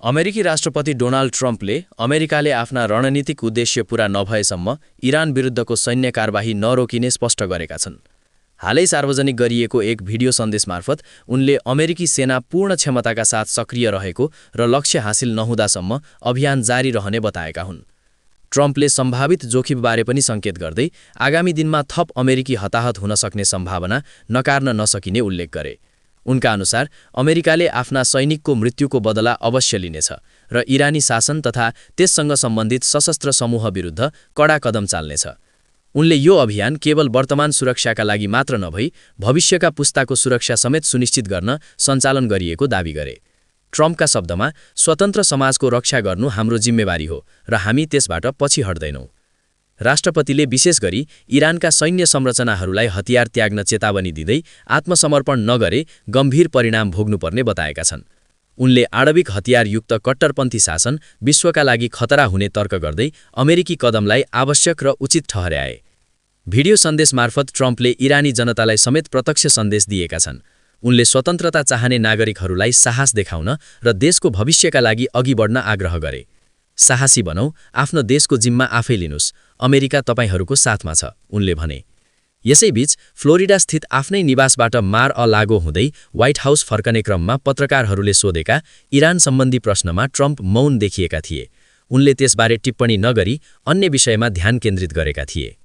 अमेरिकी राष्ट्रपति डोनाल्ड ट्रम्पले अमेरिकाले आफ्ना रणनीतिक उद्देश्य पूरा नभएसम्म इरान विरुद्धको सैन्य कारबाही नरोकिने स्पष्ट गरेका छन्। हालै सार्वजनिक गरिएको एक भिडियो सन्देशमार्फत उनले अमेरिकी सेना पूर्ण क्षमताका साथ सक्रिय रहेको र लक्ष्य हासिल नहुँदासम्म अभियान जारी रहने बताएका हुन्। ट्रम्पले सम्भावित जोखिमबारे पनि सङ्केत गर्दै आगामी दिनमा थप अमेरिकी हताहत हुन सक्ने सम्भावना नकार्न नसकिने उल्लेख गरे। उनका अनुसार अमेरिकाले आफ्ना सैनिकको मृत्युको बदला अवश्य लिनेछ र इरानी शासन तथा त्यससँग सम्बन्धित सशस्त्र समूह विरुद्ध कडा कदम चाल्नेछ। उनले यो अभियान केवल वर्तमान सुरक्षाका लागि मात्र नभई भविष्यका पुस्ताको सुरक्षा समेत सुनिश्चित गर्न सञ्चालन गरिएको दावी गरे। ट्रम्पका शब्दमा, स्वतन्त्र समाजको रक्षा गर्नु हाम्रो जिम्मेवारी हो र हामी त्यसबाट पछि हट्दैनौँ। राष्ट्रपतिले विशेष गरी इरानका सैन्य संरचनाहरूलाई हतियार त्याग्न चेतावनी दिँदै आत्मसमर्पण नगरे गम्भीर परिणाम भोग्नुपर्ने बताएका छन्। उनले आणविक हतियारयुक्त कट्टरपन्थी शासन विश्वका लागि खतरा हुने तर्क गर्दै अमेरिकी कदमलाई आवश्यक र उचित ठहर्याए। भिडियो सन्देश मार्फत ट्रम्पले इरानी जनतालाई समेत प्रत्यक्ष सन्देश दिएका छन्। उनले स्वतन्त्रता चाहने नागरिकहरूलाई साहस देखाउन र देशको भविष्यका लागि अघि बढ्न आग्रह गरे। साहसी बनौ, आफ्नो देशको जिम्मा आफै लिनुस्, अमेरिका तपाईहरूको साथमा छ, उनले भने। यसैबीच फ्लोरिडा स्थित आफ्नै निवासबाट मार-अ-लागो हुँदै व्हाइट हाउस फर्कने क्रममा पत्रकारहरूले सोधेका इरान सम्बन्धी प्रश्नमा ट्रम्प मौन देखिएका थिए। उनले त्यसबारे टिप्पणी नगरी अन्य विषयमा ध्यान केन्द्रित गरेका थिए।